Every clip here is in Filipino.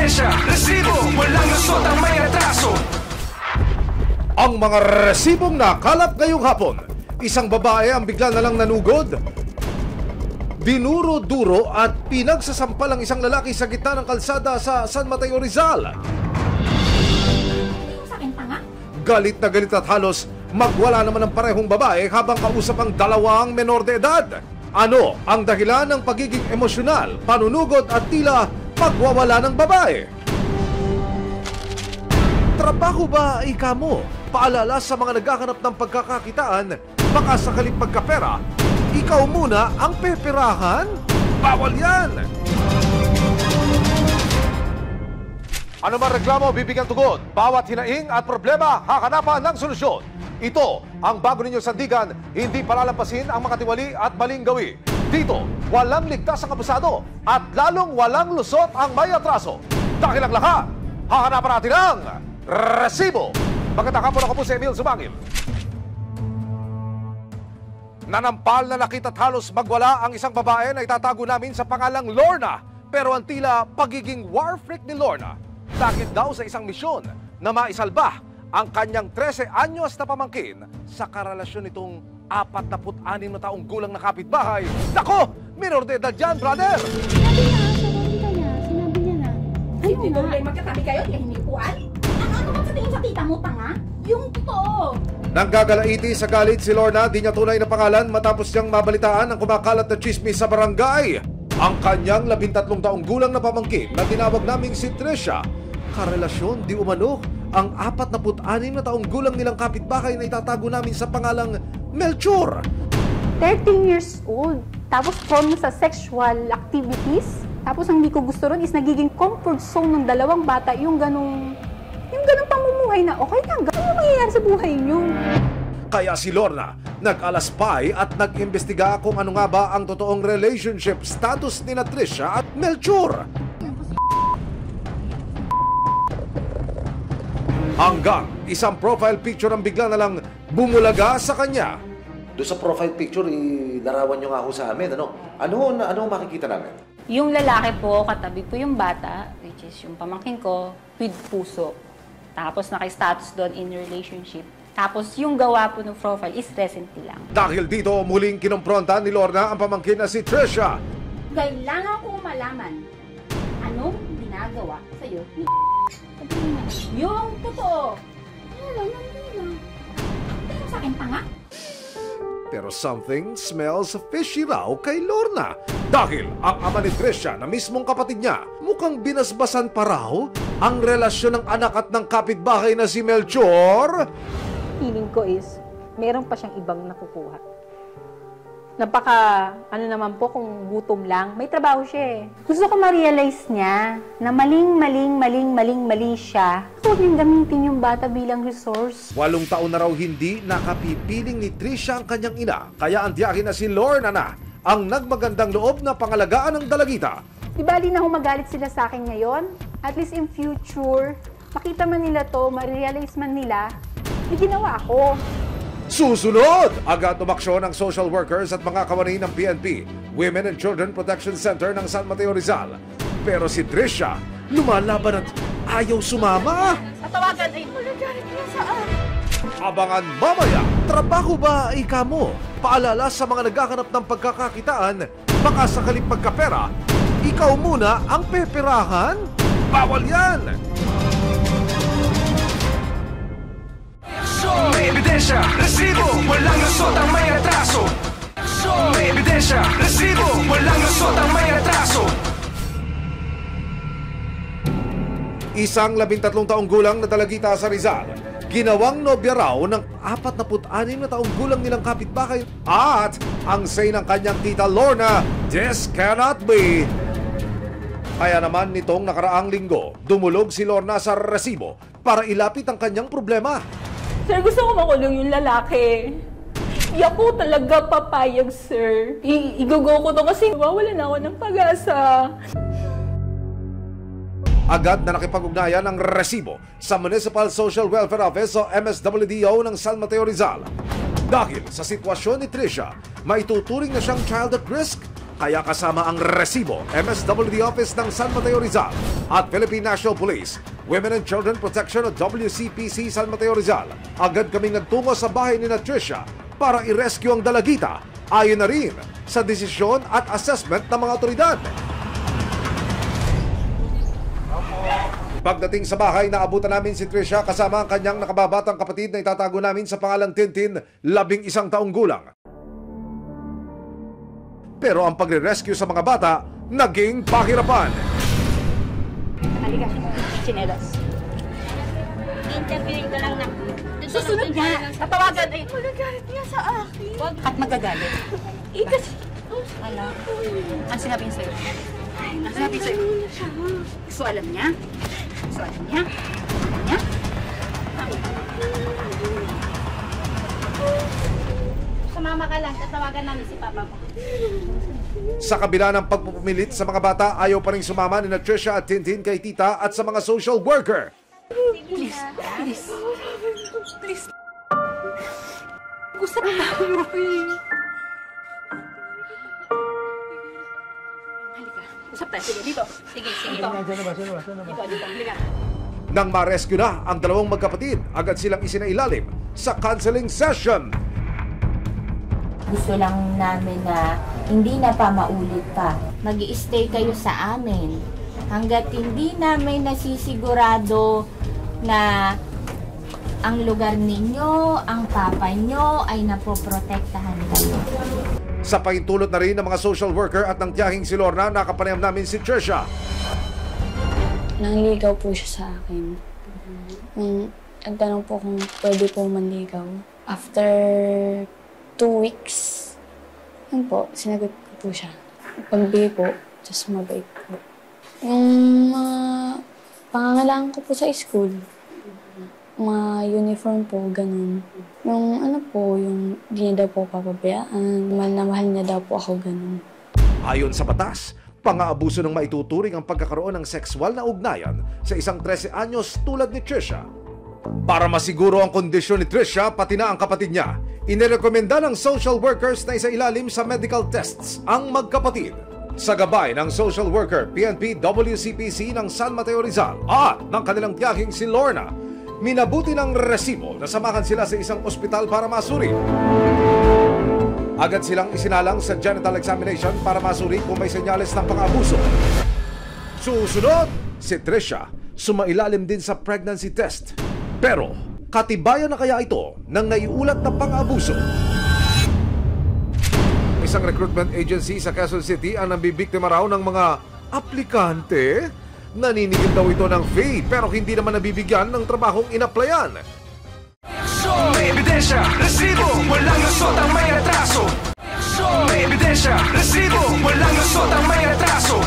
ebidensya, resibo, walang lusot ang may atraso. Ang mga resibong nakalap ngayong hapon. Isang babae ang bigla na lang nanugod. Dinuro-duro at pinagsasampal ang isang lalaki sa gitna ng kalsada sa San Mateo, Rizal. Galit na galit at halos magwala naman ang parehong babae habang kausap ang dalawang menor de edad. Ano ang dahilan ng pagiging emosyonal, panunugod at tila pagwawala ng babae? Trabaho ba ika mo? Paalala sa mga naghahanap ng pagkakakitaan, baka sakaling pagkapera, ikaw muna ang peperahan? Bawal yan! Ano man reklamo, bibigyan tugon. Bawat hinaing at problema, hakanapan ng solusyon. Ito ang bago ninyong sandigan, hindi palalampasin ang makatiwali at maling gawi. Dito, walang ligtas ang abusado at lalong walang lusot ang may atraso. Dahil ang lahat, hahanapan natin ang resibo. Magandang hapon, ako po si Emil Sumangil. Nanampal na nakita at halos magwala ang isang babae na itatago namin sa pangalang Lorna. Pero ang tila pagiging war freak ni Lorna, takit daw sa isang misyon na maisalba ang kanyang 13 anyos na pamangkin sa karelasyon nitong 46 na taong gulang na kapitbahay. Nako! Minor de edad yan, brother! Sinabi niya na. Ay, hindi daw kayo magkatabi kayo, di hinipuan? Ano ba sa tingin sa tita mo, tanga? Yung totoo. Nanggagalaiti sa galit si Lorna, di niya tunay na pangalan matapos niyang mabalitaan ang kumakalat na chismis sa barangay. Ang kanyang 13 taong gulang na pamangkin na tinawag naming si Trisha, karelasyon di umano ang 46 na taong gulang nilang kapitbahay na itatago namin sa pangalang Melchor. 13 years old. Tapos from sa sexual activities. Tapos ang hindi ko gusto ron is nagiging comfort zone ng dalawang bata yung ganong pamumuhay na okay lang. Ano mangyayari sa buhay niyo? Kaya si Lorna nag-alaspay at nag-imbestiga kung ano nga ba ang totoong relationship status ni Trisha at Melchor. Hanggang isang profile picture ang bigla na lang bumulaga sa kanya. Doon sa profile picture, larawan nyo nga ako sa amin. Ano makikita namin? Yung lalaki po, katabi po yung bata, which is yung pamangkin ko, with puso. Tapos naka-status doon in relationship. Tapos yung gawa po ng profile is recently lang. Dahil dito, muling kinompronta ni Lorna ang pamangkin na si Trisha. Kailangan ko malaman anong ginagawa sa'yo. Yung totoo. Tingnan sa akin, tanga. Pero something smells fishy raw kay Lorna. Dahil ang ama ni Trisha na mismong kapatid niya, mukhang binasbasan pa raw ang relasyon ng anak at ng kapitbahay na si Melchor. Feeling ko is, meron pa siyang ibang nakukuha. Naman po kung gutom lang, may trabaho siya eh. Gusto ko ma-realize niya na mali siya. Huwag niyang gamitin yung bata bilang resource. 8 taon na raw hindi nakapipiling ni Trisha ang kanyang ina. Kaya ang tiyakin na si Lorna na ang nagmagandang loob na pangalagaan ng dalagita. Di bali na humagalit sila sa akin ngayon. At least in future, makita man nila to, ma-realize man nila, may ginawa ako. Susunod! Agad umaksyon ang social workers at mga kawani ng PNP, Women and Children Protection Center ng San Mateo, Rizal. Pero si Trisha, lumalaban at ayaw sumama. Tatawagan ay nagalit niya saan? Abangan mamaya, trabaho ba ika mo? Paalala sa mga naghahanap ng pagkakakitaan, baka sakaling pagkapera, ikaw muna ang peperahan? Bawal yan! May ebidensya, resibo, walang lusot ang may atraso. May ebidensya, resibo, walang lusot ang may atraso. Isang 13 taong gulang na dalagita sa Rizal, ginawang nobya raw ng 46 na taong gulang nilang kapitbahay at ang say ng kanyang tita Lorna, this cannot be. Kaya naman nitong nakaraang linggo, dumulog si Lorna sa resibo para ilapit ang kanyang problema. Sir, gusto ko makulong yung lalaki. Di ako talaga papayag, sir. Igugo ko to kasi wawala na ako ng pag-asa. Agad na nakipag-ugnayan ang resibo sa Municipal Social Welfare Office o MSWDO ng San Mateo, Rizal. Dahil sa sitwasyon ni Trisha, maituturing na siyang child at risk Kaya kasama ang resibo, MSWD Office ng San Mateo Rizal at Philippine National Police, Women and Children Protection at WCPC San Mateo Rizal. Agad kaming nagtungo sa bahay ni Tricia para i-rescue ang dalagita, ayon na rin sa desisyon at assessment ng mga otoridad. Pagdating sa bahay, naabutan namin si Tricia kasama ang kanyang nakababatang kapatid na itatago namin sa pangalang Tintin, 11 taong gulang. Pero ang pagre-rescue sa mga bata, naging pahirapan. Halika, chinelas. Interviewin ko lang na. Susunod niya. Tatawagan. Magagalit niya sa akin. Huwag at magagalit. Kasi... Ano? Ang sinabi niya sa'yo? Ang sinabi sa'yo? So alam niya? So alam niya? Alam niya? Sumama ka lang, tatawagan namin si Papa mo. Sa kabila ng pagpupumilit sa mga bata, ayaw pa rin sumama ni Tricia at Tintin kay tita at sa mga social worker. Please. Please. Please. Usap na mo eh. Halika. Usap tayo. Sige, dito. Sige. Dito. Dito. Halika. Nang ma-rescue na ang dalawang magkapatid, agad silang isinailalim sa counseling session. Gusto lang namin na hindi na pa maulit pa. Mag-i-stay kayo sa amin hanggat hindi namin nasisigurado na ang lugar ninyo, ang papa nyo ay napoprotektahan kayo. Sa pahintulot na rin ng mga social worker at ng tiyahing si Lorna, nakapanayam namin si Tricia. Nangligaw po siya sa akin. Nagtanong po kung pwede po manligaw. After 2 weeks, yun po, sinagot ko po siya. Pagbigay po, just mabait po. Yung pangangailangan ko po sa school, mga uniform po, ganun. Yung ano po, yung di niya daw po papabayaan, mahal na mahal niya daw po ako, ganun. Ayon sa batas, pang-aabuso ng maituturing ang pagkakaroon ng sexual na ugnayan sa isang 13 anyos tulad ni Tricia. Para masiguro ang kondisyon ni Tricia, pati na ang kapatid niya, inirekomenda ng social workers na isailalim sa medical tests ang magkapatid. Sa gabay ng social worker, PNP WCPC ng San Mateo Rizal at ng kanilang tiyahing si Lorna, minabuti ng resibo na samahan sila sa isang ospital para masuri. Agad silang isinalang sa genital examination para masuri kung may senyales ng pang-abuso. Susunod, si Tricia sumailalim din sa pregnancy test. Pero, katibayan na kaya ito ng naiulat na pang-abuso? Isang recruitment agency sa Quezon City ang nambibiktima raw ng mga aplikante. Naniningil daw ito ng fee pero hindi naman nabibigyan ng trabahong inaplayan. May ebidensya, resibo, walang lusot ang may atraso. May ebidensya, resibo, walang lusot ang may atraso.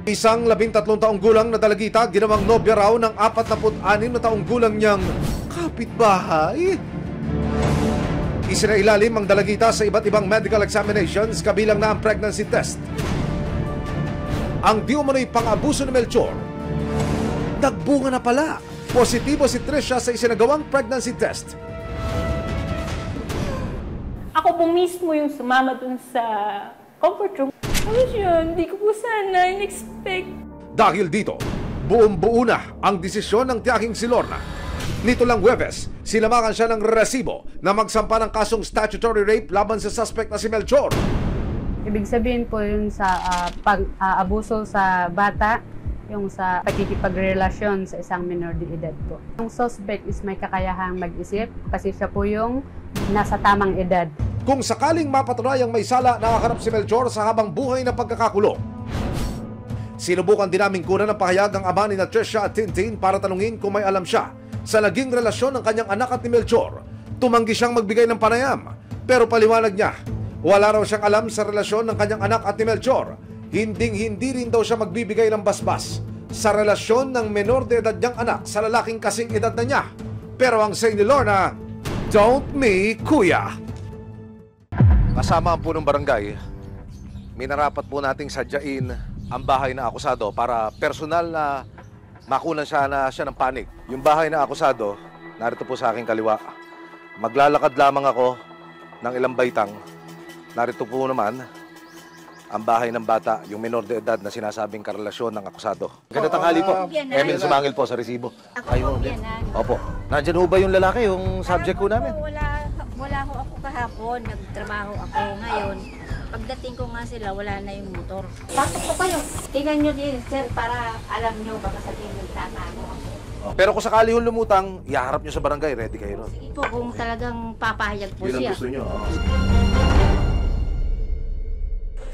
Isang 13 taong gulang na dalagita ginawang nobya raw ng 46 na taong gulang niyang kapitbahay. Isinailalim ang dalagita sa iba't ibang medical examinations kabilang na ang pregnancy test. Ang di umano'y pang-abuso ni Melchor, nagbunga na pala. Positibo si Tricia sa isinagawang pregnancy test. Ako po mismo yung sumama dun sa comfort room. Tapos yun, hindi ko po sana in-expect. Dahil dito, buong-buo na ang desisyon ng tiyahing si Lorna. Nito lang Huwebes, sinamakan siya ng resibo na magsampa ng kasong statutory rape laban sa suspect na si Melchor. Ibig sabihin po yun sa pag-abuso sa bata, yung sa pakikipagrelasyon sa isang minor de edad po. Yung suspect is may kakayahang mag-isip kasi siya po yung nasa tamang edad. Kung sakaling mapatunayang may sala, nakaharap si Melchor sa habang buhay na pagkakakulong. Sinubukan din namin kunan ng pahayag ang ama ni Tricia at Tintin para tanungin kung may alam siya sa naging relasyon ng kanyang anak at ni Melchor. Tumanggi siyang magbigay ng panayam, pero paliwanag niya, wala raw siyang alam sa relasyon ng kanyang anak at ni Melchor. Hinding-hindi rin daw siya magbibigay ng basbas sa relasyon ng menor de edad niyang anak sa lalaking kasing edad na niya. Pero ang say ni Lorna, don't me, kuya. Kasama ang punong barangay, minarapat po nating sadyain ang bahay na akusado para personal na makunan siya ng panig. Yung bahay na akusado, narito po sa aking kaliwa. Maglalakad lamang ako ng ilang baitang. narito po naman ang bahay ng bata, yung minor de edad na sinasabing karelasyon ng akusado. Ganda tanghali po. Emil Sumangil po sa resibo. Ako po yan. Opo. Nandiyan ho ba yung lalaki, yung subject ko namin? Wala ho ako kahapon. Nagtrabaho ako ngayon. Pagdating ko nga sila, wala na yung motor. Pasok po kayo. Tingnan nyo din, sir, para alam nyo baka sa tingin tatago ako. Pero kung sakali yung lumutang, iharap nyo sa barangay, ready kayo ron. Sige po, kung talagang papahayag po Yun ang siya. gusto nyo.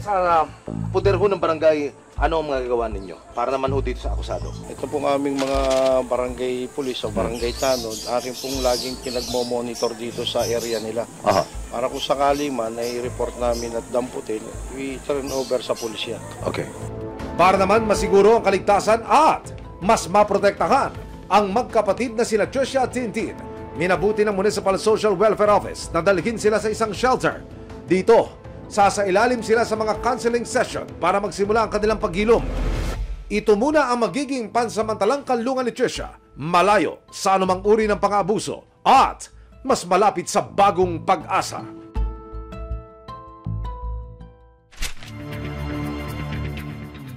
Sa puder ho ng barangay, ano ang magagawa ninyo? Para naman ho dito sa akusado. Ito pong aming mga barangay pulis o barangay tanod, aking pong laging pinagmo-monitor dito sa area nila. Aha. Para kung sakali man ay report namin at damputin, we turn over sa pulisya. Okay. Para naman masiguro ang kaligtasan at mas maprotektahan ang magkapatid na sina Tricia at Tintin, minabuti ng Municipal Social Welfare Office na dalhin sila sa isang shelter. Dito, sasailalim sila sa mga counseling session para magsimula ang kanilang paghilom. Ito muna ang magiging pansamantalang kanlungan ni Tricia, malayo sa anumang uri ng pang-aabuso at mas malapit sa bagong pag-asa.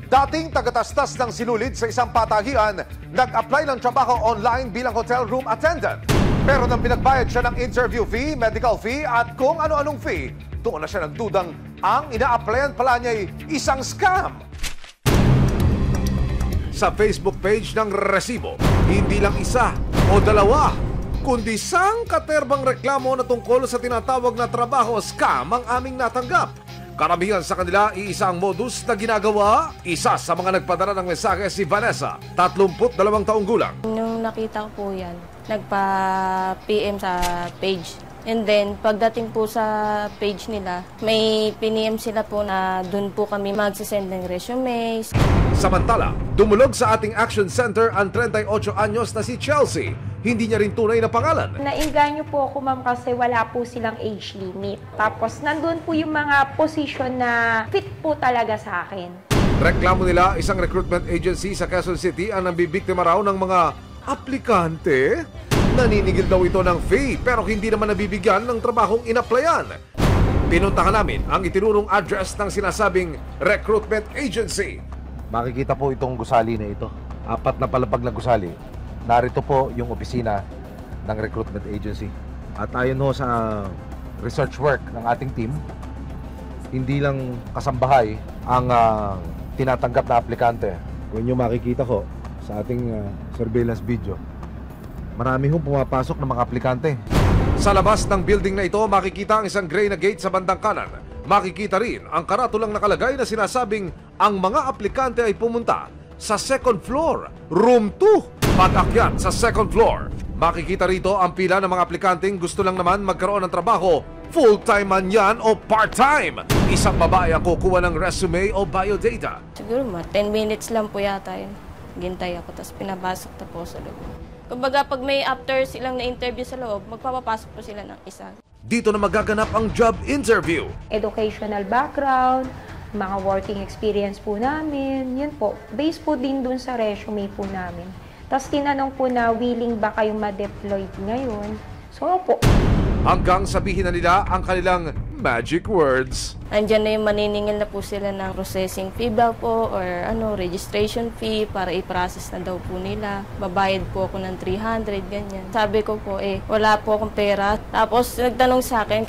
Dating tagatastas ng sinulid sa isang patagian, nag-apply ng trabaho online bilang hotel room attendant. Pero nang pinagbayad siya ng interview fee, medical fee at kung ano-anong fee, doon na siya nagdudang ang ina-applyan pala niya'y isang scam. Sa Facebook page ng Resibo, hindi lang isa o dalawa, kundi sangkaterbang reklamo na tungkol sa tinatawag na trabaho scam ang aming natanggap. Karamihan sa kanila, iisa ang modus na ginagawa. Isa sa mga nagpadala ng mensahe si Vanessa, 32 taong gulang. Nung nakita ko po yan, nagpa-PM sa page. And then, pagdating po sa page nila, may piniem sila po na dun po kami magsisend ng resume. Samantala, dumulog sa ating action center ang 38 anyos na si Chelsea. Hindi niya rin tunay na pangalan. Nainganyo po ako, ma'am, kasi wala po silang age limit. Tapos, nandun po yung mga position na fit po talaga sa akin. Reklamo nila, isang recruitment agency sa Quezon City ang nambibiktima raw ng mga aplikante. Naninigil daw ito ng fee pero hindi naman nabibigyan ng trabahong inaplayan. Pinuntahan namin ang itinurong address ng sinasabing recruitment agency. Makikita po itong gusali na ito. 4 na palapag na gusali. Narito po yung opisina ng recruitment agency. At ayon ho sa research work ng ating team, hindi lang kasambahay ang tinatanggap na aplikante. Kung nyo makikita ko sa ating surveillance video, marami hong pumapasok ng mga aplikante. Sa labas ng building na ito, makikita ang isang gray na gate sa bandang kanan. Makikita rin ang karatulang nakalagay na sinasabing ang mga aplikante ay pumunta sa second floor, room 2. Pag-akyat sa second floor, makikita rito ang pila ng mga aplikanteng gusto lang naman magkaroon ng trabaho. Full-time man yan o part-time. Isang babae ang kukuha ng resume o biodata. Siguro 10 minutes lang po yata yun. Gintay ako, tapos pinabasok na po sa loob. Kumbaga, pag may after silang na-interview sa loob, magpapapasok po sila ng isa. Dito na magaganap ang job interview. Educational background, mga working experience po namin, yun po. Based po din dun sa resume po namin. Tapos tinanong po na willing ba kayong ma-deploy ngayon. So, po. Hanggang sabihin na nila ang kanilang magic words. Andiyan na yung maniningil na po sila ng processing fee daw po or registration fee para i-process na daw po nila. Babayad po ako ng 300, ganyan. Sabi ko po, wala po akong pera. Tapos nagtanong sa akin,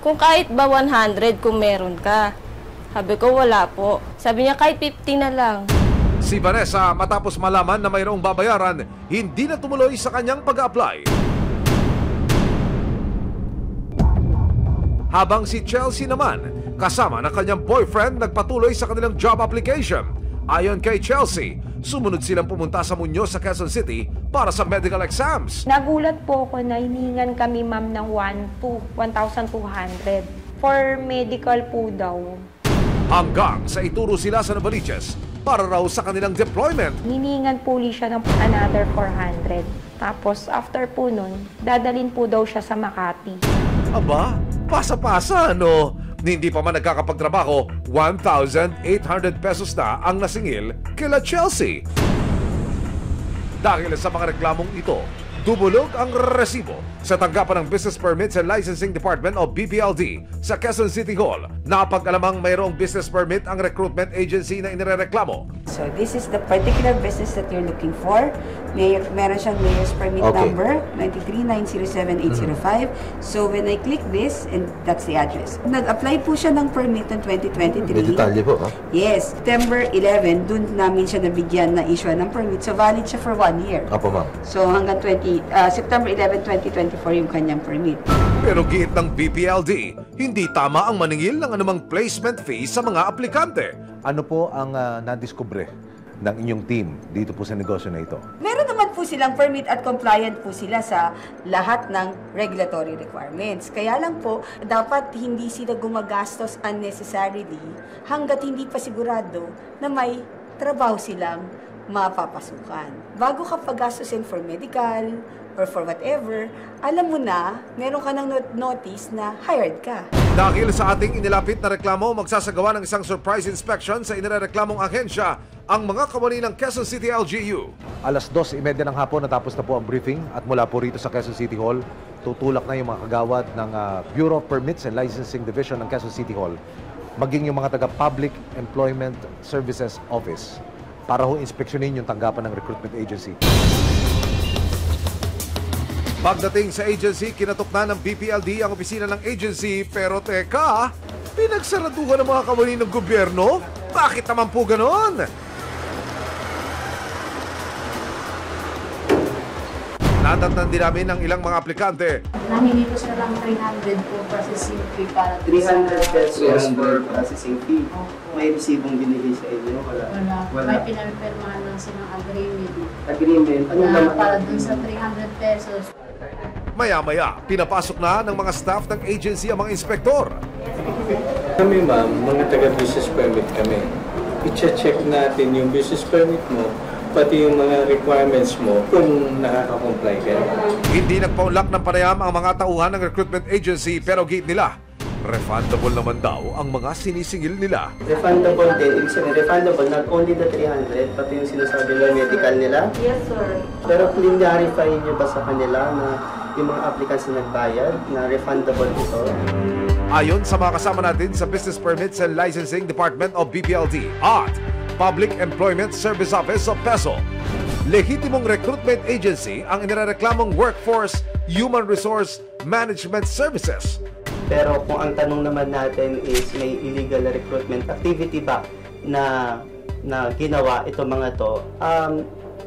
kung kahit ba 100 kung meron ka. Sabi ko, wala po. Sabi niya, kahit 50 na lang. Si Vanessa, matapos malaman na mayroong babayaran, hindi na tumuloy sa kanyang pag-apply. Habang si Chelsea naman, kasama ng kanyang boyfriend, nagpatuloy sa kanilang job application. Ayon kay Chelsea, sumunod silang pumunta sa Muñoz sa Quezon City para sa medical exams. Nagulat po ako na hiningan kami, ma'am, ng 1,200 for medical po daw. Hanggang sa ituro sila sa Novaliches para raw sa kanilang deployment. Hiningan po siya ng another 400. Tapos after po nun, dadalin po daw siya sa Makati. Aba, pasa-pasa, no? Hindi pa man nagkakapagtrabaho, 1,800 pesos na ang nasingil kila Chelsea. Dahil sa mga reklamong ito, Dumulog ang resibo sa tanggapan ng Business Permits and Licensing Department o BPLD sa Quezon City Hall. Napag-alamang mayroong business permit ang recruitment agency na inirereklamo. So this is the particular business that you're looking for. Meron siyang mayor's permit number 93907-805. So when I click this, and that's the address. Nag-apply po siya ng permit ng 2023. May detalye po, ha? Yes. September 11, dun namin siya nabigyan na issue ng permit. So valid siya for 1 year. Apo, ma'am. So hanggang September 11, 2024 yung kanyang permit. Pero giit ng BPLD, hindi tama ang maningil ng anumang placement fee sa mga aplikante. Ano po ang nadiskubre ng inyong team dito po sa negosyo na ito? Meron naman po silang permit at compliant po sila sa lahat ng regulatory requirements. Kaya lang po, dapat hindi sila gumagastos unnecessarily hanggat hindi pa sigurado na may trabaho silang mapapasukan. Bago ka pag-gastusin for medical or for whatever, alam mo na, meron ka ng notice na hired ka. Dahil sa ating inilapit na reklamo, magsasagawa ng isang surprise inspection sa inirereklamong ahensya ang mga kawani ng Quezon City LGU. Alas 2:30 ng hapon natapos na po ang briefing at mula po rito sa Quezon City Hall, tutulak na yung mga kagawad ng Bureau of Permits and Licensing Division ng Quezon City Hall, maging yung mga taga-Public Employment Services Office para ho inspeksyonin yung tanggapan ng recruitment agency. Pagdating sa agency, kinatok na ng BPLD ang opisina ng agency. Pero teka, pinagsaraduhan ng mga kawani ng gobyerno? Bakit naman po ganon? Natatnan din namin ng ilang mga aplikante. Nahingi ko sila ng 300 po processing fee para 300 pesos for processing fee. May resibong binigay sa inyo? Wala. May pinapirmahan lang silang agreement. Agreement? Ano naman? Para dun sa 300 pesos. Maya-maya, pinapasok na ng mga staff ng agency ang mga inspektor. Kami ma'am, mga taga-business permit kami. I-check natin yung business permit mo, pati yung mga requirements mo kung nakaka-comply ka. Hindi nagpaunlak ng panayam ang mga tauhan ng recruitment agency pero gate nila, refundable naman daw ang mga sinisingil nila. Refundable din. Ibig sabihin, refundable not only the 300, pati yung sinasabi ng medical nila. Yes, sir. Pero clarify nyo ba sa kanila na yung mga applicants na nagbayad na refundable ito? Ayon sa mga kasama natin sa Business Permits and Licensing Department of BPLD at Public Employment Service Office of PESO, lehitimong recruitment agency ang inireklamong Workforce Human Resource Management Services. Pero kung ang tanong naman natin is may illegal recruitment activity ba na ginawa ito mga to,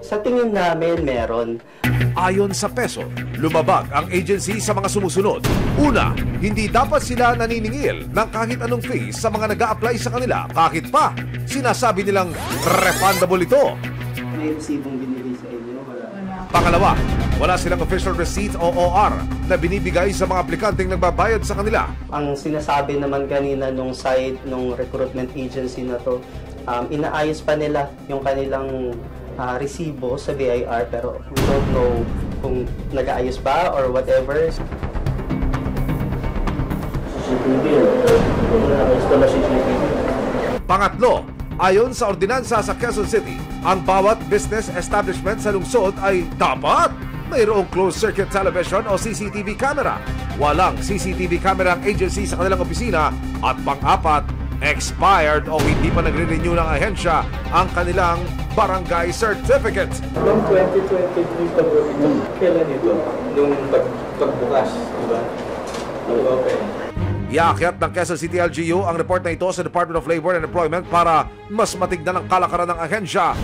sa tingin namin meron. Ayon sa PESO, lumabag ang agency sa mga sumusunod. Una, hindi dapat sila naniningil ng kahit anong fee sa mga nag-a-apply sa kanila kahit pa sinasabi nilang refundable ito. May resibong binigay sa inyo? Wala. Pangalawa, wala silang official receipt o OR na binibigay sa mga aplikanteng nagbabayad sa kanila. Ang sinasabi naman kanina nung side nung recruitment agency na to, inaayos pa nila yung kanilang resibo sa BIR pero we don't know kung nag-aayos ba or whatever. Pangatlo, ayon sa ordinansa sa Quezon City, ang bawat business establishment sa lungsod ay dapat mayroong closed-circuit television o CCTV camera. Walang CCTV camera ang agency sa kanilang opisina at pang-apat, expired o hindi pa nagre-renew ng ahensya ang kanilang barangay certificate. Noong 2023 pa bro, kailan ito? Nung pagbukas, di ba? Okay. Iakyat ng Quezon City LGU ang report na ito sa Department of Labor and Employment para mas matignan ang kalakaran ng ahensya.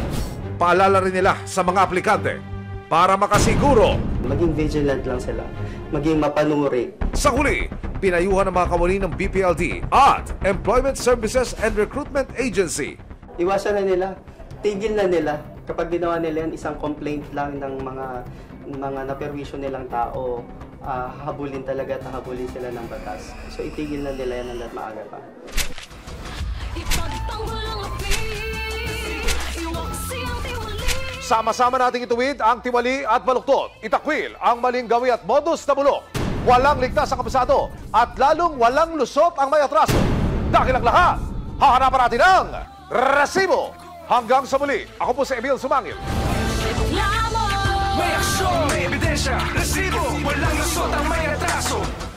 Paalala rin nila sa mga aplikante para makasiguro. Maging vigilant lang sila, maging mapanuri. Sa huli, pinayuhan ng mga kawani ng BPLD at Employment Services and Recruitment Agency. Iwasan na nila, tigil na nila. Kapag ginawa nila yan, isang complaint lang ng mga naperwisyo nilang tao, hahabulin talaga at hahabulin sila ng batas. So itigil na nila yan hanggat maaga pa. Sama-sama nating ituwid ang tiwali at baluktot. Itakwil ang maling gawi at modus na bulok. Walang ligtas ang kabisado at lalong walang lusot ang may atraso. Dahil ang lahat, hahanapan natin ang resibo. Hanggang sa muli, ako po si Emil Sumangil. May aksyon, may ebidensya. ebidensya, resibo, walang lusot ang may atraso.